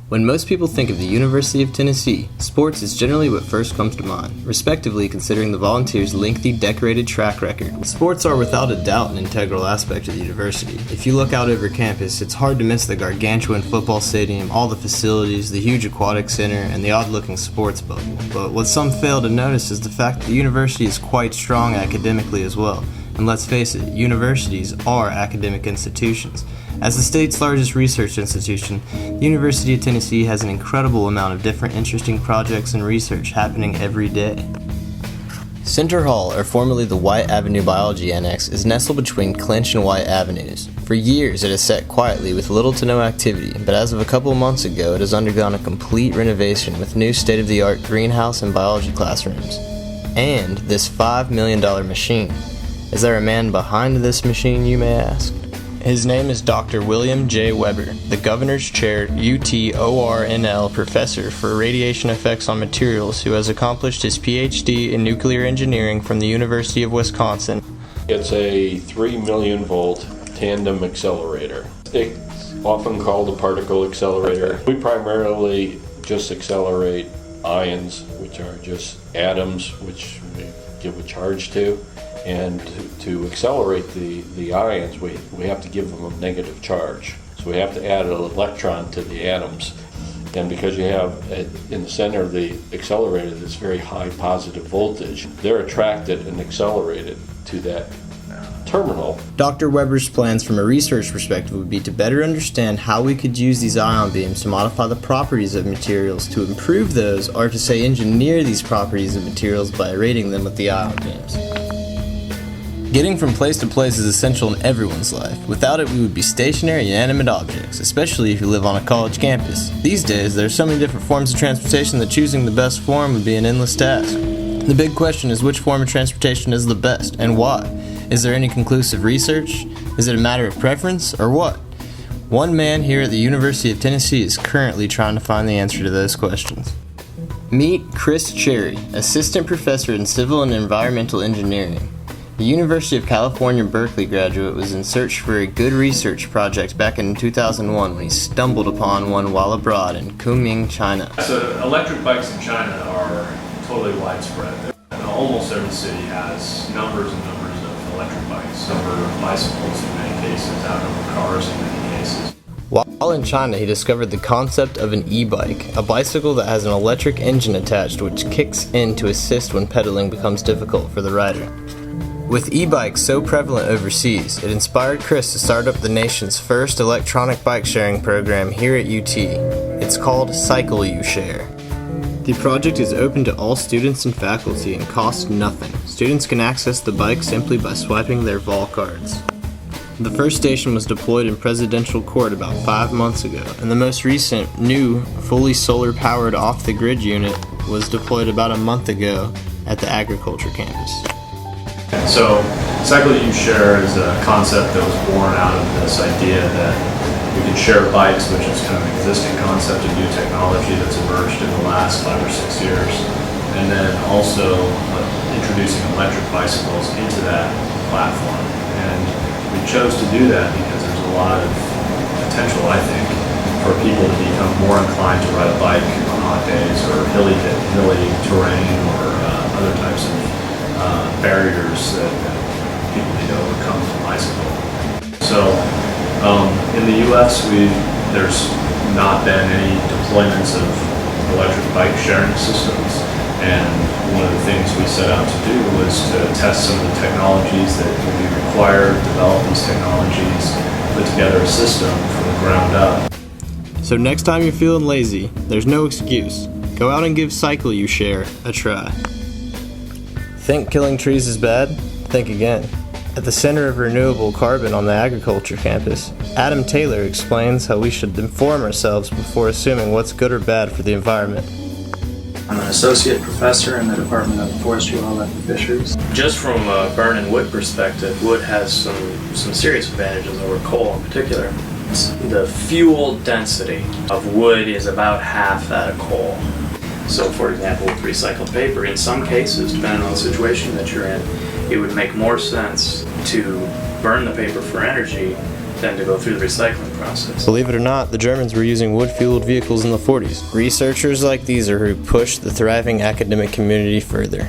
When most people think of the University of Tennessee, sports is generally what first comes to mind, respectively considering the Volunteers' lengthy, decorated track record. Sports are without a doubt an integral aspect of the university. If you look out over campus, it's hard to miss the gargantuan football stadium, all the facilities, the huge aquatic center, and the odd-looking sports bubble. But what some fail to notice is the fact that the university is quite strong academically as well. And let's face it, universities are academic institutions. As the state's largest research institution, the University of Tennessee has an incredible amount of different interesting projects and research happening every day. Center Hall, or formerly the White Avenue Biology Annex, is nestled between Clinch and White Avenues. For years it has sat quietly with little to no activity, but as of a couple of months ago it has undergone a complete renovation with new state-of-the-art greenhouse and biology classrooms. And this $5 million machine. Is there a man behind this machine, you may ask? His name is Dr. William J. Weber, the Governor's Chair UTORNL Professor for Radiation Effects on Materials, who has accomplished his PhD in nuclear engineering from the University of Wisconsin. It's a 3 million volt tandem accelerator. It's often called a particle accelerator. We primarily just accelerate ions, which are just atoms which we give a charge to. And to accelerate the ions, we have to give them a negative charge. So we have to add an electron to the atoms. And because you have in the center of the accelerator this very high positive voltage, they're attracted and accelerated to that terminal. Dr. Weber's plans from a research perspective would be to better understand how we could use these ion beams to modify the properties of materials to improve those, or to say engineer these properties of materials by irradiating them with the ion beams. Getting from place to place is essential in everyone's life. Without it, we would be stationary, inanimate objects, especially if you live on a college campus. These days, there are so many different forms of transportation that choosing the best form would be an endless task. The big question is which form of transportation is the best, and why? Is there any conclusive research? Is it a matter of preference, or what? One man here at the University of Tennessee is currently trying to find the answer to those questions. Meet Chris Cherry, Assistant Professor in Civil and Environmental Engineering. The University of California, Berkeley graduate was in search for a good research project back in 2001 when he stumbled upon one while abroad in Kunming, China. So electric bikes in China are totally widespread. Almost every city has numbers and numbers of electric bikes, number of bicycles in many cases, outnumber cars in many cases. While in China, he discovered the concept of an e-bike, a bicycle that has an electric engine attached which kicks in to assist when pedaling becomes difficult for the rider. With e-bikes so prevalent overseas, it inspired Chris to start up the nation's first electronic bike sharing program here at UT. It's called Cycle You Share. The project is open to all students and faculty and costs nothing. Students can access the bike simply by swiping their vol cards. The first station was deployed in Presidential Court about 5 months ago, and the most recent, new, fully solar-powered off-the-grid unit was deployed about a month ago at the agriculture campus. So, Cycle You Share is a concept that was born out of this idea that we could share bikes, which is kind of an existing concept of new technology that's emerged in the last 5 or 6 years, and then also introducing electric bicycles into that platform. And we chose to do that because there's a lot of potential, I think, for people to become more inclined to ride a bike on hot days or hilly terrain or other types of barriers that people need to overcome with a bicycle. So in the U.S., there's not been any deployments of electric bike sharing systems, and one of the things we set out to do was to test some of the technologies that would be required, develop these technologies, put together a system from the ground up. So next time you're feeling lazy, there's no excuse. Go out and give Cycle You Share a try. Think killing trees is bad? Think again. At the Center of Renewable Carbon on the agriculture campus, Adam Taylor explains how we should inform ourselves before assuming what's good or bad for the environment. I'm an associate professor in the Department of Forestry, Wildlife, and Fisheries. Just from a burn and wood perspective, wood has some serious advantages over coal in particular. The fuel density of wood is about half that of coal. So for example, with recycled paper, in some cases, depending on the situation that you're in, it would make more sense to burn the paper for energy than to go through the recycling process. Believe it or not, the Germans were using wood-fueled vehicles in the 40s. Researchers like these are who pushed the thriving academic community further.